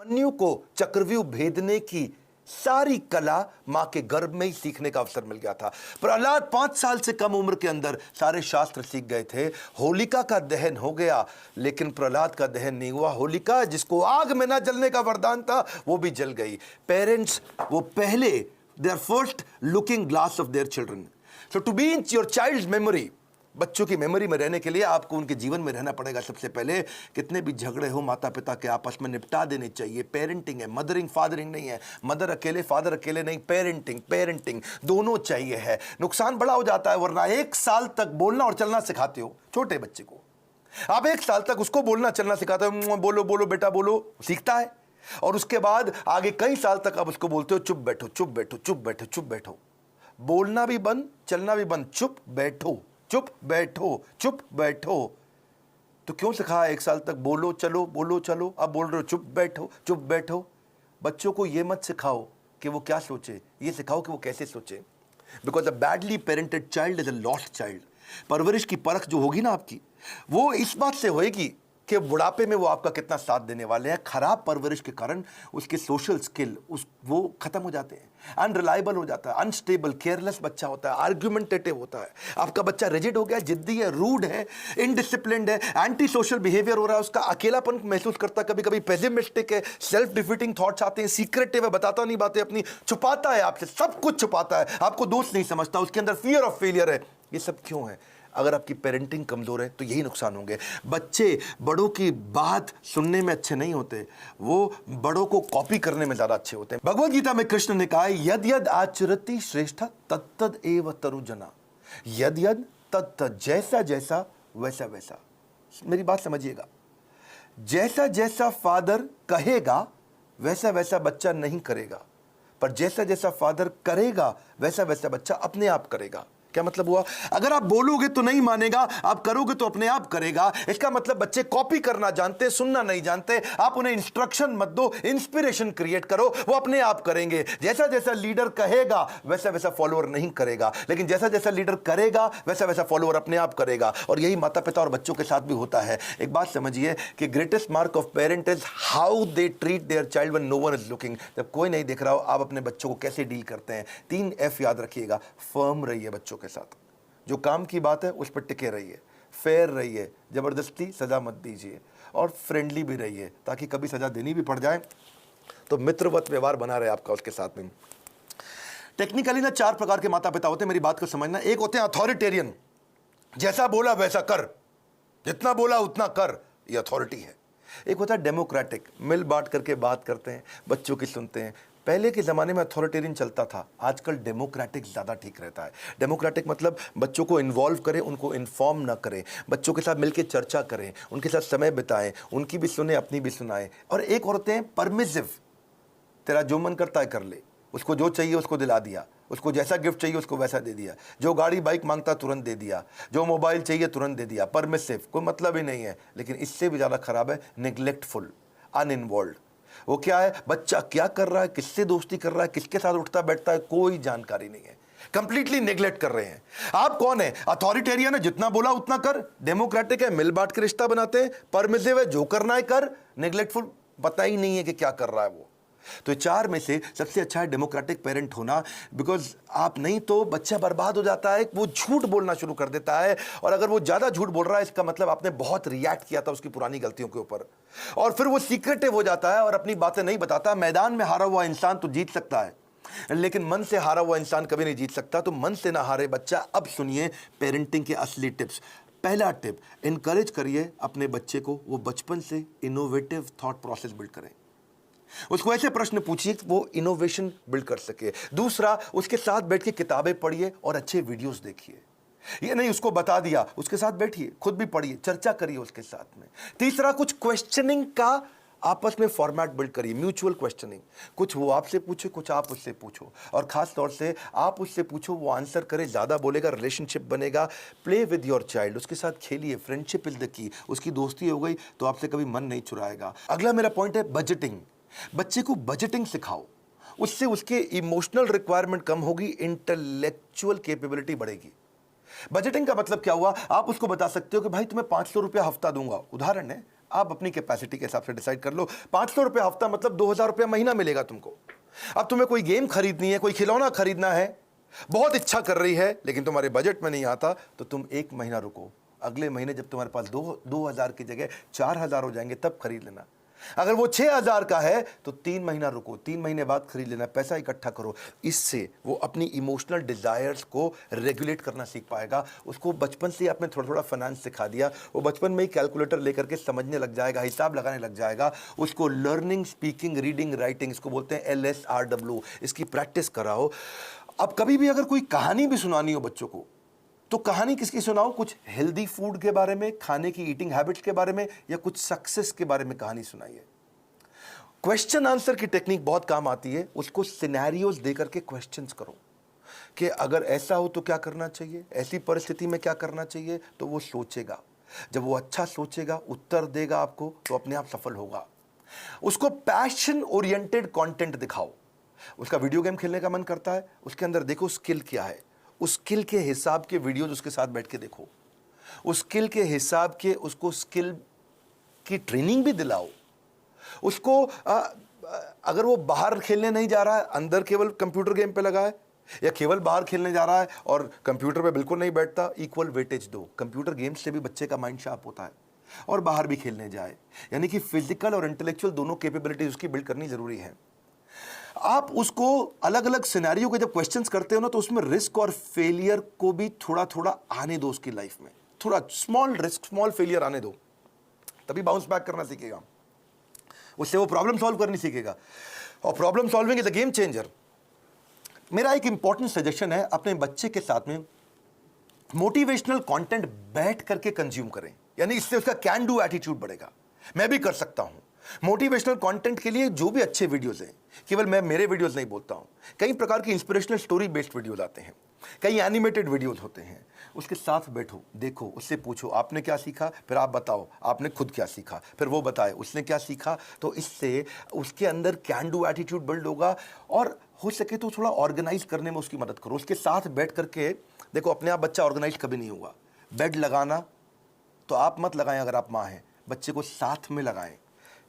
मन्यु को चक्रव्यूह भेदने की सारी कला मां के गर्भ में ही सीखने का अवसर मिल गया था। प्रहलाद 5 साल से कम उम्र के अंदर सारे शास्त्र सीख गए थे। होलिका का दहन हो गया, लेकिन प्रहलाद का दहन नहीं हुआ। होलिका जिसको आग में ना जलने का वरदान था, वो भी जल गई। पेरेंट्स वो पहले they are first looking glass of their children. So to be in your child's memory, बच्चों की मेमोरी में रहने के लिए आपको उनके जीवन में रहना पड़ेगा। सबसे पहले कितने भी झगड़े हो माता पिता के आपस में निपटा देने चाहिए। पेरेंटिंग है, मदरिंग फादरिंग नहीं है। मदर अकेले फादर अकेले नहीं, पेरेंटिंग पेरेंटिंग दोनों चाहिए है। नुकसान बड़ा हो जाता है, वरना 1 साल तक बोलना और चलना सिखाते हो छोटे बच्चे को। आप 1 साल तक उसको बोलना चलना सिखाते हो, बोलो बोलो बेटा बोलो, सीखता है। और उसके बाद आगे कई साल तक आप उसको बोलते हो चुप बैठो चुप बैठो चुप बैठो चुप बैठो। बोलना भी बंद, चलना भी बंद, चुप बैठो चुप बैठो चुप बैठो। तो क्यों सिखाया 1 साल तक बोलो चलो, अब बोल रहे हो चुप बैठो। बच्चों को ये मत सिखाओ कि वो क्या सोचे, ये सिखाओ कि वो कैसे सोचे। Because a badly parented child is a lost child. परवरिश की परख जो होगी ना आपकी, वो इस बात से होएगी कि बुढ़ापे में वो आपका कितना साथ देने वाले हैं। खराब परवरिश के कारण उसके सोशल स्किल वो खत्म हो जाते हैं, अनरिलायबल हो जाता है, अनस्टेबल केयरलेस बच्चा होता है, आर्ग्यूमेंटेटिव होता है। आपका बच्चा रिजिड हो गया, जिद्दी है, रूड है, इनडिसिप्लिन्ड है, एंटी सोशल बिहेवियर हो रहा है, उसका अकेलापन महसूस करता है, कभी कभी पेसिमिस्टिक है, सेल्फ डिफीटिंग थॉट्स आते हैं, सीक्रेटिव है, बताता नहीं बातें अपनी, छुपाता है आपसे, सब कुछ छुपाता है, आपको दोस्त नहीं समझता, उसके अंदर फियर ऑफ फेलियर है। ये सब क्यों है? अगर आपकी पेरेंटिंग कमजोर है तो यही नुकसान होंगे। बच्चे बड़ों की बात सुनने में अच्छे नहीं होते, वो बड़ों को कॉपी करने में ज्यादा अच्छे होते हैं। भगवद गीता में कृष्ण ने कहा यद यद आचरति श्रेष्ठ तत्तद एव तरुजना। यद यद तत्तद, जैसा जैसा वैसा वैसा। मेरी बात समझिएगा, जैसा जैसा फादर कहेगा वैसा वैसा बच्चा नहीं करेगा, पर जैसा जैसा फादर करेगा वैसा वैसा बच्चा अपने आप करेगा। क्या मतलब हुआ? अगर आप बोलोगे तो नहीं मानेगा, आप करोगे तो अपने आप करेगा। इसका मतलब बच्चे कॉपी करना जानते, सुनना नहीं जानते। आप उन्हें इंस्ट्रक्शन मत दो, इंस्पिरेशन क्रिएट करो, वो अपने आप करेंगे। जैसा जैसा लीडर कहेगा वैसा वैसा फॉलोअर नहीं करेगा, लेकिन जैसा जैसा लीडर करेगा वैसा वैसा फॉलोअर अपने आप करेगा। और यही माता पिता और बच्चों के साथ भी होता है। एक बात समझिए कि greatest mark of parent is how they treat their child when no one is looking. जब कोई नहीं देख रहा हो, आप अपने बच्चों को कैसे डील करते हैं। 3 F याद रखिएगा। फर्म रहिए बच्चों के साथ, जो काम की बात है उस पर टिके रहिए, फेयर रहिए, जबरदस्ती सजा मत दीजिए, और फ्रेंडली भी रहिए, ताकि कभी सजा देनी भी पड़ जाए तो मित्रवत व्यवहार बना रहे आपका उसके साथ में। टेक्निकली ना 4 प्रकार के माता पिता होते हैं, मेरी बात को समझना। एक होते हैं अथॉरिटेरियन, जैसा बोला वैसा कर, जितना बोला उतना कर, ये अथॉरिटी है। एक होता है डेमोक्रेटिक, मिल बांट करके बात करते हैं, बच्चों की सुनते हैं। पहले के ज़माने में अथॉरिटेरियन चलता था, आजकल डेमोक्रेटिक ज़्यादा ठीक रहता है। डेमोक्रेटिक मतलब बच्चों को इन्वॉल्व करें, उनको इन्फॉर्म ना करें, बच्चों के साथ मिलकर चर्चा करें, उनके साथ समय बिताएं, उनकी भी सुने अपनी भी सुनाएं। और एक और होते हैं परमिसिव, तेरा जो मन करता है कर ले, उसको जो चाहिए उसको दिला दिया, उसको जैसा गिफ्ट चाहिए उसको वैसा दे दिया, जो गाड़ी बाइक मांगता तुरंत दे दिया, जो मोबाइल चाहिए तुरंत दे दिया। परमिसिव, कोई मतलब ही नहीं है। लेकिन इससे भी ज़्यादा खराब है निग्लेक्टफुल, अनइन्वॉल्व। वो क्या है? बच्चा क्या कर रहा है, किससे दोस्ती कर रहा है, किसके साथ उठता बैठता है, कोई जानकारी नहीं है। कंप्लीटली नेग्लेक्ट कर रहे हैं। आप कौन है? अथॉरिटेरियन है, जितना बोला उतना कर। डेमोक्रेटिक है, मिल बांट के रिश्ता बनाते हैं। परमिसिव है, जो करना है कर। नेग्लेक्टफुल, पता ही नहीं है कि क्या कर रहा है वो। तो 4 में से सबसे अच्छा है डेमोक्रेटिक पेरेंट होना। बिकॉज आप नहीं तो बच्चा बर्बाद हो जाता है, वो झूठ बोलना शुरू कर देता है। और अगर वो ज्यादा झूठ बोल रहा है, इसका मतलब आपने बहुत रिएक्ट किया था उसकी पुरानी गलतियों के ऊपर, और फिर वो सीक्रेटिव हो जाता है और अपनी बातें नहीं बताता। मैदान में हारा हुआ इंसान तो जीत सकता है, लेकिन मन से हारा हुआ इंसान कभी नहीं जीत सकता। तो मन से ना हारे बच्चा। अब सुनिए पेरेंटिंग के असली टिप्स। पहला टिप, इनकरेज करिए अपने बच्चे को, वो बचपन से इनोवेटिव थॉट प्रोसेस बिल्ड करें। उसको ऐसे प्रश्न पूछिए कि वो इनोवेशन बिल्ड कर सके। दूसरा, उसके साथ बैठ के किताबें पढ़िए और अच्छे वीडियोस देखिए। ये नहीं उसको बता दिया, उसके साथ बैठिए, खुद भी पढ़िए, चर्चा करिए उसके साथ में। तीसरा, कुछ क्वेश्चनिंग का आपस में फॉर्मेट बिल्ड करिए, म्यूचुअल क्वेश्चनिंग। कुछ वो आपसे पूछे, कुछ आप उससे पूछो, और खास तौर से आप उससे पूछो, वो आंसर करे, ज्यादा बोलेगा, रिलेशनशिप बनेगा। प्ले विद योर चाइल्ड, उसके साथ खेलिए, फ्रेंडशिप इज द की। उसकी दोस्ती हो गई तो आपसे कभी मन नहीं चुराएगा। अगला मेरा पॉइंट है बजटिंग। बच्चे को बजटिंग सिखाओ, उससे उसके इमोशनल रिक्वायरमेंट कम होगी, इंटेलेक्चुअल कैपेबिलिटी बढ़ेगी। बजटिंग का मतलब क्या हुआ? आप उसको बता सकते हो कि भाई तुम्हें 500 रुपया हफ्ता दूंगा, उदाहरण है, आप अपनी कैपेसिटी के हिसाब से डिसाइड कर लो। 500 रुपये हफ्ता मतलब 2000 रुपये महीना मिलेगा तुमको। अब तुम्हें कोई गेम खरीदनी है, कोई खिलौना खरीदना है, बहुत इच्छा कर रही है लेकिन तुम्हारे बजट में नहीं आता, तो तुम 1 महीना रुको। अगले महीने जब तुम्हारे पास 2000 की जगह 4000 हो जाएंगे तब खरीद लेना। अगर वो 6000 का है तो 3 महीना रुको, 3 महीने बाद खरीद लेना। पैसा इकट्ठा करो। इससे वो अपनी इमोशनल डिजायर्स को रेगुलेट करना सीख पाएगा। उसको बचपन से आपने थोड़ा थोड़ा फाइनेंस सिखा दिया, वो बचपन में ही कैलकुलेटर लेकर के समझने लग जाएगा, हिसाब लगाने लग जाएगा। उसको लर्निंग, स्पीकिंग, रीडिंग, राइटिंग, इसको बोलते हैं LSRW, इसकी प्रैक्टिस कराओ। अब कभी भी अगर कोई कहानी भी सुनानी हो बच्चों को, तो कहानी किसकी सुनाओ? कुछ हेल्दी फूड के बारे में, खाने की ईटिंग हैबिट्स के बारे में, या कुछ सक्सेस के बारे में कहानी सुनाइए। क्वेश्चन आंसर की टेक्निक बहुत काम आती है। उसको सिनेरियोज देकर के क्वेश्चंस करो कि अगर ऐसा हो तो क्या करना चाहिए, ऐसी परिस्थिति में क्या करना चाहिए, तो वो सोचेगा। जब वो अच्छा सोचेगा, उत्तर देगा आपको, तो अपने आप सफल होगा। उसको पैशन ओरिएंटेड कंटेंट दिखाओ। उसका वीडियो गेम खेलने का मन करता है, उसके अंदर देखो स्किल क्या है, उस स्किल के हिसाब के वीडियोज उसके साथ बैठ के देखो। उस स्किल के हिसाब के उसको स्किल की ट्रेनिंग भी दिलाओ। उसको अगर वो बाहर खेलने नहीं जा रहा है, अंदर केवल कंप्यूटर गेम पे लगा है, या केवल बाहर खेलने जा रहा है और कंप्यूटर पे बिल्कुल नहीं बैठता, इक्वल वेटेज दो। कंप्यूटर गेम्स से भी बच्चे का माइंड शार्प होता है, और बाहर भी खेलने जाए। यानी कि फिजिकल और इंटेलेक्चुअल दोनों कैपेबिलिटीज उसकी बिल्ड करनी जरूरी है। आप उसको अलग अलग सिनेरियो के जब क्वेश्चंस करते हो ना, तो उसमें रिस्क और फेलियर को भी थोड़ा थोड़ा आने दो उसकी लाइफ में। थोड़ा स्मॉल रिस्क, स्मॉल फेलियर आने दो, तभी बाउंस बैक करना सीखेगा। उससे वो प्रॉब्लम सॉल्व करनी सीखेगा, और problem solving is a game changer. मेरा एक इंपॉर्टेंट सजेशन है, अपने बच्चे के साथ में मोटिवेशनल कंटेंट बैठ करके कंज्यूम करें। यानी इससे उसका कैन डू एटीट्यूड बढ़ेगा, मैं भी कर सकता हूं। मोटिवेशनल कंटेंट के लिए जो भी अच्छे वीडियोस हैं, केवल मैं मेरे वीडियोस नहीं बोलता हूं, कई प्रकार की इंस्पिरेशनल स्टोरी बेस्ड वीडियोस आते हैं, कई एनिमेटेड वीडियोस होते हैं। उसके साथ बैठो, देखो, उससे पूछो आपने क्या सीखा, फिर आप बताओ आपने खुद क्या सीखा, फिर वो बताए उसने क्या सीखा। तो इससे उसके अंदर कैन डू एटीट्यूड बिल्ड होगा, और हो सके तो थोड़ा ऑर्गेनाइज करने में उसकी मदद करो। उसके साथ बैठ करके देखो, अपने आप बच्चा ऑर्गेनाइज कभी नहीं होगा। बेड लगाना तो आप मत लगाएं, अगर आप माँ हैं, बच्चे को साथ में लगाएं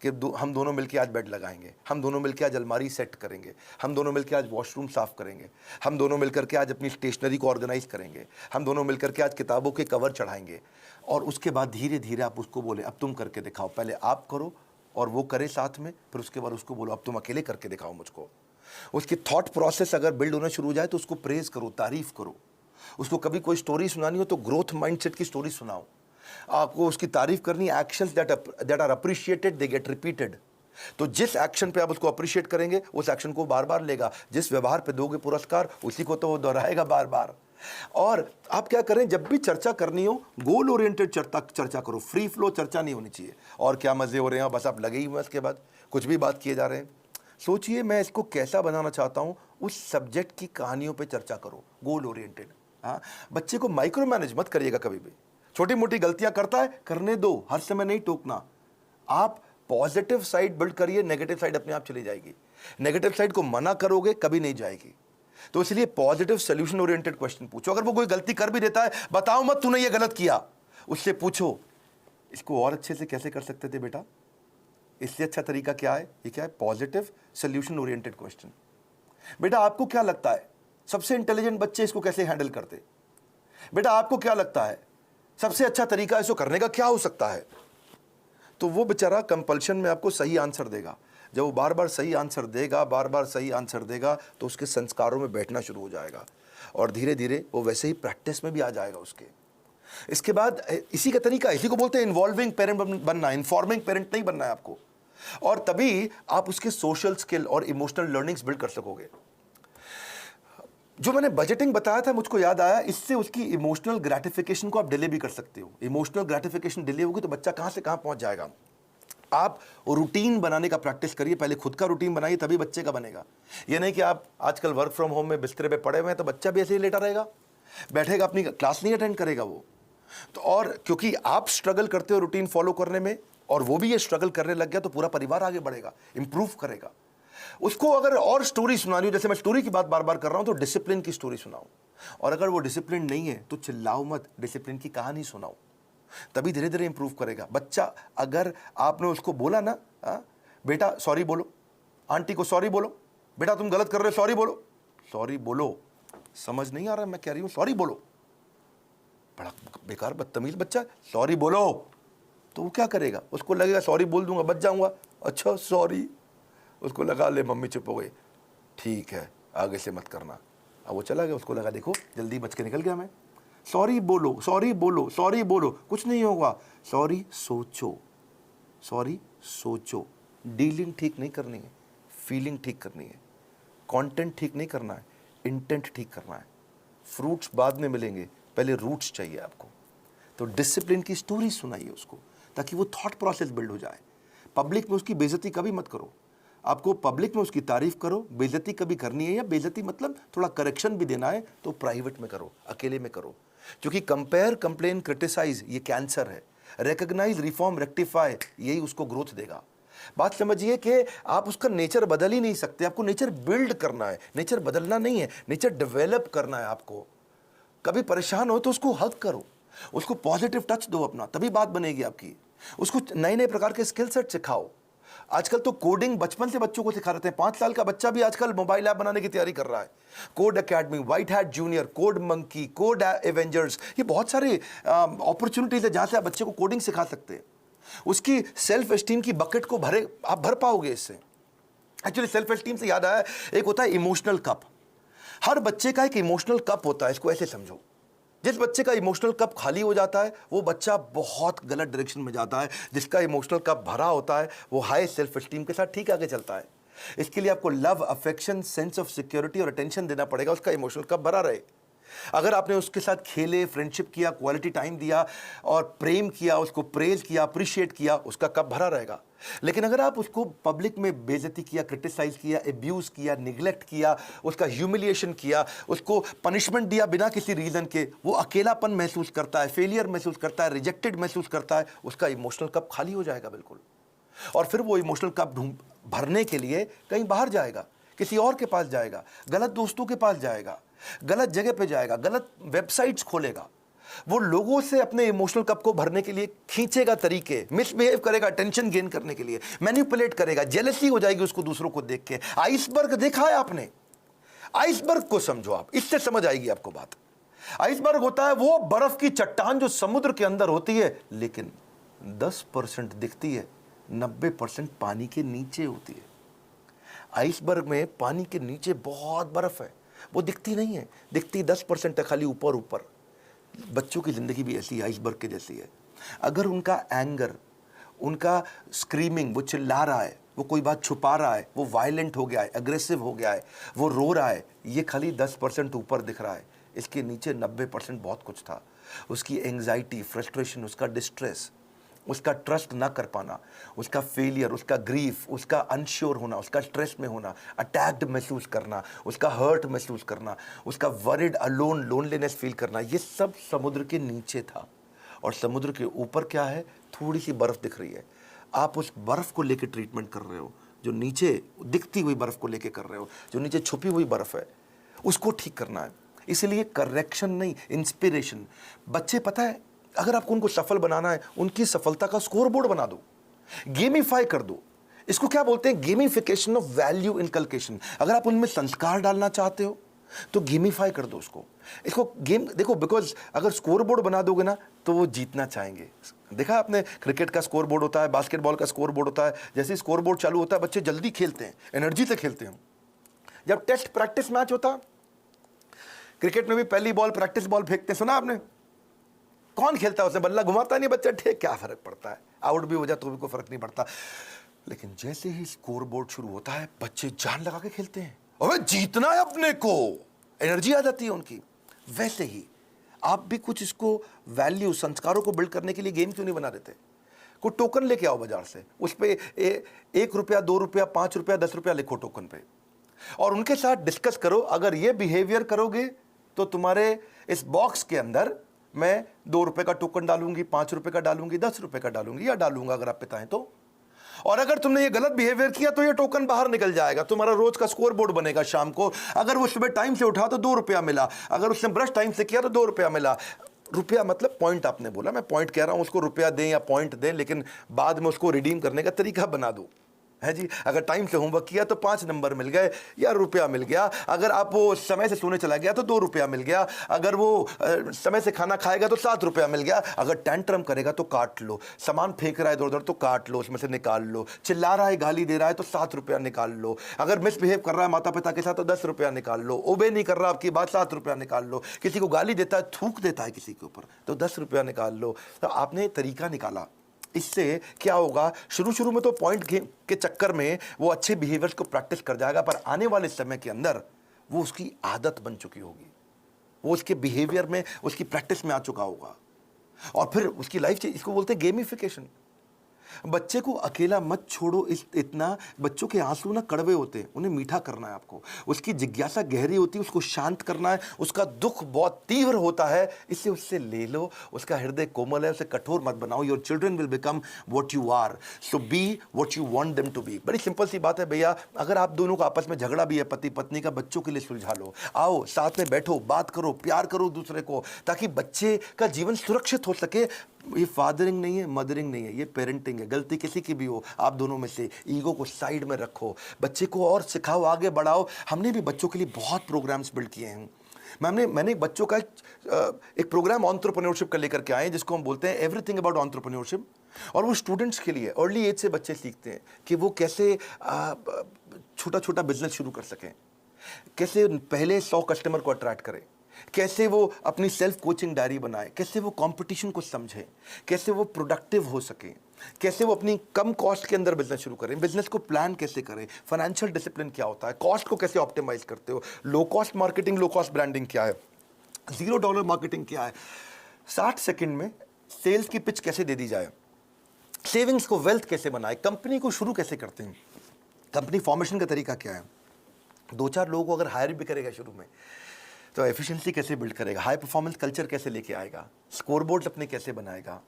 कि हम दोनों मिलकर आज बेड लगाएंगे, हम दोनों मिलकर आज अलमारी सेट करेंगे, हम दोनों मिलकर आज वॉशरूम साफ करेंगे, हम दोनों मिलकर के आज अपनी स्टेशनरी को ऑर्गेनाइज करेंगे, हम दोनों मिलकर के आज किताबों के कवर चढ़ाएंगे। और उसके बाद धीरे धीरे आप उसको बोले अब तुम करके दिखाओ। पहले आप करो और वो करे साथ में, फिर उसके बाद उसको बोलो अब तुम अकेले करके दिखाओ मुझको। उसकी थॉट प्रोसेस अगर बिल्ड होना शुरू हो जाए तो उसको प्रेज करो, तारीफ करो। उसको कभी कोई स्टोरी सुनानी हो तो ग्रोथ माइंडसेट की स्टोरी सुनाओ। आपको उसकी तारीफ करनी, actions that are appreciated they get repeated. तो जिस एक्शन पे आप उसको अप्रिशिएट करेंगे, उस एक्शन को बार बार लेगा। जिस व्यवहार पे दोगे पुरस्कार, उसी को तो वो दोहराएगा बार बार। और आप क्या करें, जब भी चर्चा करनी हो, गोल ओरिएंटेड चर्चा करो, फ्री फ्लो चर्चा नहीं होनी चाहिए। और क्या मजे हो रहे हैं, बस आप लगे ही हुए, इसके बाद कुछ भी बात किए जा रहे हैं। सोचिए मैं इसको कैसा बनाना चाहता हूं, उस सब्जेक्ट की कहानियों पे चर्चा करो, गोल ओरिएंटेड। हाँ, बच्चे को माइक्रो मैनेज मत करिएगा कभी भी। छोटी मोटी गलतियां करता है, करने दो, हर समय नहीं टोकना। आप पॉजिटिव साइड बिल्ड करिए, नेगेटिव साइड अपने आप चली जाएगी। नेगेटिव साइड को मना करोगे कभी नहीं जाएगी। तो इसलिए पॉजिटिव सोल्यूशन ओरिएंटेड क्वेश्चन पूछो। अगर वो कोई गलती कर भी देता है, बताओ मत तूने ये गलत किया, उससे पूछो इसको और अच्छे से कैसे कर सकते थे बेटा, इससे अच्छा तरीका क्या है। ये क्या है, पॉजिटिव सोल्यूशन ओरिएंटेड क्वेश्चन। बेटा आपको क्या लगता है सबसे इंटेलिजेंट बच्चे इसको कैसे हैंडल करते, बेटा आपको क्या लगता है सबसे अच्छा तरीका इसको करने का क्या हो सकता है। तो वो बेचारा कंपल्शन में आपको सही आंसर देगा। जब वो बार बार सही आंसर देगा, बार बार सही आंसर देगा, तो उसके संस्कारों में बैठना शुरू हो जाएगा, और धीरे धीरे वो वैसे ही प्रैक्टिस में भी आ जाएगा उसके। इसके बाद इसी का तरीका, इसी को बोलते हैं इन्वॉल्विंग पेरेंट बनना, इन्फॉर्मिंग पेरेंट नहीं बनना है आपको। और तभी आप उसके सोशल स्किल और इमोशनल लर्निंग्स बिल्ड कर सकोगे। जो मैंने बजटिंग बताया था, मुझको याद आया, इससे उसकी इमोशनल ग्रेटिफिकेशन को आप डिले भी कर सकते हो। इमोशनल ग्रेटिफिकेशन डिले होगी तो बच्चा कहां से कहां पहुंच जाएगा। आप रूटीन बनाने का प्रैक्टिस करिए, पहले खुद का रूटीन बनाइए, तभी बच्चे का बनेगा। ये नहीं कि आप आजकल वर्क फ्रॉम होम में बिस्तरे पे पड़े हुए हैं तो बच्चा भी ऐसे ही लेटा रहेगा, बैठेगा, अपनी क्लास नहीं अटेंड करेगा वो। तो और क्योंकि आप स्ट्रगल करते हो रूटीन फॉलो करने में, और वो भी ये स्ट्रगल करने लग गया, तो पूरा परिवार आगे बढ़ेगा, इंप्रूव करेगा। उसको अगर और स्टोरी सुनानी हो, जैसे मैं स्टोरी की बात बार बार कर रहा हूं, तो डिसिप्लिन की स्टोरी सुनाओ। और अगर वो डिसिप्लिन नहीं है तो चिल्लाओ मत, डिसिप्लिन की कहानी सुनाओ। तभी धीरे धीरे इंप्रूव करेगा बच्चा। अगर आपने उसको बोला ना, बेटा सॉरी बोलो, आंटी को सॉरी बोलो, बेटा तुम गलत कर रहे हो सॉरी बोलो, सॉरी बोलो, समझ नहीं आ रहा मैं कह रही हूं सॉरी बोलो, बड़ा बेकार बदतमीज बच्चा, सॉरी बोलो, तो वो क्या करेगा, उसको लगेगा सॉरी बोल दूंगा बच जाऊंगा, अच्छा सॉरी, उसको लगा ले मम्मी चुप हो गई, ठीक है आगे से मत करना। अब वो चला गया, उसको लगा देखो जल्दी बच के निकल गया मैं, सॉरी बोलो सॉरी बोलो सॉरी बोलो, कुछ नहीं होगा, सॉरी सोचो, सॉरी सोचो। डीलिंग ठीक नहीं करनी है, फीलिंग ठीक करनी है, कंटेंट ठीक नहीं करना है, इंटेंट ठीक करना है। फ्रूट्स बाद में मिलेंगे, पहले रूट्स चाहिए आपको। तो डिसिप्लिन की स्टोरी सुनाइए उसको, ताकि वो थॉट प्रोसेस बिल्ड हो जाए। पब्लिक में उसकी बेइज्जती कभी मत करो, आपको पब्लिक में उसकी तारीफ करो, बेइज्जती कभी करनी है या बेइज्जती मतलब थोड़ा करेक्शन भी देना है तो प्राइवेट में करो, अकेले में करो। क्योंकि कंपेयर, कंप्लेन, क्रिटिसाइज ये कैंसर है, रिकॉग्नाइज, रिफॉर्म, रेक्टिफाई यही उसको ग्रोथ देगा। बात समझिए कि आप उसका नेचर बदल ही नहीं सकते, आपको नेचर बिल्ड करना है, नेचर बदलना नहीं है, नेचर डेवलप करना है आपको। कभी परेशान हो तो उसको हग करो, उसको पॉजिटिव टच दो अपना, तभी बात बनेगी आपकी। उसको नए नए प्रकार के स्किल सेट सिखाओ। आजकल तो कोडिंग बचपन से बच्चों को सिखा रहे हैं, 5 साल का बच्चा भी आजकल मोबाइल ऐप बनाने की तैयारी कर रहा है। Code academy, white hat junior, code monkey, code Avengers, ये बहुत सारे अपॉर्चुनिटीज है जहां से आप बच्चे को कोडिंग सिखा सकते हैं। उसकी सेल्फ एस्टीम की बकेट को आप भर पाओगे इससे। एक्चुअली सेल्फ एस्टीम से याद आया, एक होता है इमोशनल कप। हर बच्चे का एक इमोशनल कप होता है, इसको ऐसे समझो। जिस बच्चे का इमोशनल कप खाली हो जाता है वो बच्चा बहुत गलत डायरेक्शन में जाता है, जिसका इमोशनल कप भरा होता है वो हाई सेल्फ एस्टीम के साथ ठीक आगे चलता है। इसके लिए आपको love, affection, sense of security और अटेंशन देना पड़ेगा, उसका इमोशनल कप भरा रहे। अगर आपने उसके साथ खेले, फ्रेंडशिप किया, क्वालिटी टाइम दिया और प्रेम किया, उसको प्रेज किया, अप्रिशिएट किया, उसका कप भरा रहेगा। लेकिन अगर आप उसको पब्लिक में बेइज्जती किया, क्रिटिसाइज किया, एब्यूज किया, निगलेक्ट किया, उसका ह्यूमिलिएशन किया, उसको पनिशमेंट दिया बिना किसी रीजन के, वो अकेलापन महसूस करता है, फेलियर महसूस करता है, रिजेक्टेड महसूस करता है, उसका इमोशनल कप खाली हो जाएगा बिल्कुल। और फिर वो इमोशनल कप भरने के लिए कहीं बाहर जाएगा, किसी और के पास जाएगा, गलत दोस्तों के पास जाएगा, गलत जगह पे जाएगा, गलत वेबसाइट्स खोलेगा, वो लोगों से अपने इमोशनल कप को भरने के लिए खींचेगा तरीके, मिसबिहेव करेगा अटेंशन गेन करने के लिए, मैनिपुलेट करेगा, जेलसी हो जाएगी उसको दूसरों को देख के। आइसबर्ग देखा है आपने? आइसबर्ग को समझो आप, इससे समझ आएगी आपको बात। आइसबर्ग होता है वो बर्फ की चट्टान जो समुद्र के अंदर होती है, लेकिन 10% दिखती है, 90% पानी के नीचे होती है। आइसबर्ग में पानी के नीचे बहुत बर्फ है, वो दिखती नहीं है, दिखती 10% है खाली ऊपर ऊपर। बच्चों की जिंदगी भी ऐसी आइसबर्ग के जैसी है। अगर उनका एंगर, उनका स्क्रीमिंग, वो चिल्ला रहा है, वो कोई बात छुपा रहा है, वो वायलेंट हो गया है, अग्रेसिव हो गया है, वो रो रहा है, ये खाली 10% ऊपर दिख रहा है, इसके नीचे 90% बहुत कुछ था। उसकी एंग्जाइटी, फ्रस्ट्रेशन, उसका डिस्ट्रेस, उसका ट्रस्ट ना कर पाना, उसका फेलियर, उसका ग्रीफ, उसका अनश्योर होना, उसका स्ट्रेस में होना, अटैक्ड महसूस करना, उसका हर्ट महसूस करना, उसका वरिड, अलोन, लोनलीनेस फील करना, ये सब समुद्र के नीचे था। और समुद्र के ऊपर क्या है? थोड़ी सी बर्फ दिख रही है। आप उस बर्फ को लेकर ट्रीटमेंट कर रहे हो, जो नीचे दिखती हुई बर्फ को लेकर कर रहे हो, जो नीचे छुपी हुई बर्फ है, उसको ठीक करना है। इसलिए करेक्शन नहीं, इंस्पिरेशन। बच्चे पता है, अगर आपको उनको सफल बनाना है, उनकी सफलता का स्कोर बोर्ड बना दो, गेमिफाई कर दो। इसको क्या बोलते हैं? Gamification of value inculcation. अगर आप उनमें संस्कार डालना चाहते हो तो गेमिफाई कर दो उसको। इसको गेम देखो, बिकॉज अगर स्कोर बोर्ड बना दोगे ना तो वो जीतना चाहेंगे। देखा आपने, क्रिकेट का स्कोर बोर्ड होता है, बास्केटबॉल का स्कोर बोर्ड होता है। जैसे स्कोर बोर्ड चालू होता है बच्चे जल्दी खेलते हैं, एनर्जी से खेलते हैं। जब टेस्ट प्रैक्टिस मैच होता, क्रिकेट में भी पहली बॉल प्रैक्टिस बॉल फेंकते, सुना आपने? कौन खेलता है उसने? बल्ला घुमाता नहीं बच्चा, ठीक, क्या फर्क पड़ता है, आउट भी हो जाए तो भी कोई फर्क नहीं पड़ता। लेकिन जैसे ही स्कोर बोर्ड शुरू होता है बच्चे जान लगा के खेलते हैं, अबे जीतना है अपने को, एनर्जी आ जाती है उनकी। वैसे ही आप भी कुछ इसको वैल्यू, संस्कारों को बिल्ड करने के लिए गेम क्यों नहीं बना देते? कोई टोकन लेके आओ बाजार से, उस पर 1 रुपया, 2 रुपया, 5 रुपया, 10 रुपया लिखो टोकन पे, और उनके साथ डिस्कस करो, अगर ये बिहेवियर करोगे तो तुम्हारे इस बॉक्स के अंदर मैं 2 रुपए का टोकन डालूंगी, 5 रुपए का डालूंगी, 10 रुपए का डालूंगी, या डालूंगा अगर आप पिता हैं तो। और अगर तुमने ये गलत बिहेवियर किया तो ये टोकन बाहर निकल जाएगा, तुम्हारा रोज का स्कोर बोर्ड बनेगा शाम को। अगर वो सुबह टाइम से उठा तो 2 रुपया मिला, अगर उसने ब्रश टाइम से किया तो 2 रुपया मिला। रुपया मतलब पॉइंट आपने बोला, मैं पॉइंट कह रहा हूं, उसको रुपया दें या पॉइंट दें, लेकिन बाद में उसको रिडीम करने का तरीका बना दो, है जी। अगर टाइम से होमवर्क किया तो 5 नंबर मिल गए या रुपया मिल गया, अगर आप वो समय से सोने चला गया तो 2 रुपया मिल गया, अगर वो समय से खाना खाएगा तो 7 रुपया मिल गया, अगर टेंट्रम करेगा तो काट लो, सामान फेंक रहा है इधर उधर तो काट लो, उसमें से निकाल लो, चिल्ला रहा है गाली दे रहा है तो 7 रुपया निकाल लो, अगर मिसबिहेव कर रहा है माता पिता के साथ तो 10 रुपया निकाल लो, ओबे नहीं कर रहा आपकी बात 7 रुपया निकाल लो, किसी को गाली देता है, थूक देता है किसी के ऊपर तो 10 रुपया निकाल लो। तो आपने तरीका निकाला, इससे क्या होगा, शुरू शुरू में तो पॉइंट के चक्कर में वो अच्छे बिहेवियर्स को प्रैक्टिस कर जाएगा, पर आने वाले समय के अंदर वो उसकी आदत बन चुकी होगी, वो उसके बिहेवियर में, उसकी प्रैक्टिस में आ चुका होगा, और फिर उसकी लाइफ, इसको बोलते हैं गेमिफिकेशन। बच्चे को अकेला मत छोड़ो, इतना बच्चों के आंसू ना कड़वे होते हैं, उन्हें मीठा करना है आपको, उसकी जिज्ञासा गहरी होती है, उसको शांत करना है, उसका दुख बहुत तीव्र होता है, इससे उससे ले लो, उसका हृदय कोमल है, उसे कठोर मत बनाओ। Your children will become what you are, so be what you want them to be. बड़ी सिंपल सी बात है भैया, अगर आप दोनों का आपस में झगड़ा भी है पति पत्नी का, बच्चों के लिए सुलझा लो, आओ साथ में बैठो, बात करो, प्यार करो दूसरे को, ताकि बच्चे का जीवन सुरक्षित हो सके। ये फादरिंग नहीं है, मदरिंग नहीं है, ये पेरेंटिंग है। गलती किसी की भी हो, आप दोनों में से ईगो को साइड में रखो, बच्चे को और सिखाओ, आगे बढ़ाओ। हमने भी बच्चों के लिए बहुत प्रोग्राम्स बिल्ड किए हैं। मैंने बच्चों का एक प्रोग्राम एंटरप्रेन्योरशिप का लेकर के आए, जिसको हम बोलते हैं एवरीथिंग अबाउट एंटरप्रेन्योरशिप, और वो स्टूडेंट्स के लिए अर्ली एज से बच्चे सीखते हैं कि वो कैसे छोटा छोटा बिजनेस शुरू कर सकें, कैसे पहले 100 कस्टमर को अट्रैक्ट करें, कैसे वो अपनी सेल्फ कोचिंग डायरी बनाए, कैसे वो कंपटीशन को समझे, कैसे वो प्रोडक्टिव हो सके, कैसे वो अपनी कम कॉस्ट के अंदर बिजनेस शुरू करें, बिजनेस को प्लान कैसे करें, फाइनेंशियल डिसिप्लिन क्या होता है, कॉस्ट को कैसे ऑप्टिमाइज करते हो, low cost marketing, low cost branding क्या है, $0 मार्केटिंग क्या है, 60 सेकंड में सेल्स की पिच कैसे दे दी जाए, सेविंग्स को वेल्थ कैसे बनाए, कंपनी को शुरू कैसे करते हैं, कंपनी फॉर्मेशन का तरीका क्या है, 2-4 लोगों को अगर हायर भी करेगा शुरू में तो एफिशिएंसी कैसे बिल्ड करेगा, हाई परफॉर्मेंस कल्चर कैसे लेके आएगा, स्कोरबोर्ड अपने कैसे बनाएगा,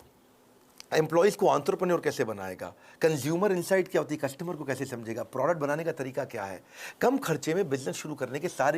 एम्प्लॉइज को एंटरप्रेन्योर कैसे बनाएगा, कंज्यूमर इनसाइट क्या होती है, कस्टमर को कैसे समझेगा, प्रोडक्ट बनाने का तरीका क्या है। कम खर्चे में बिजनेस शुरू करने के सारे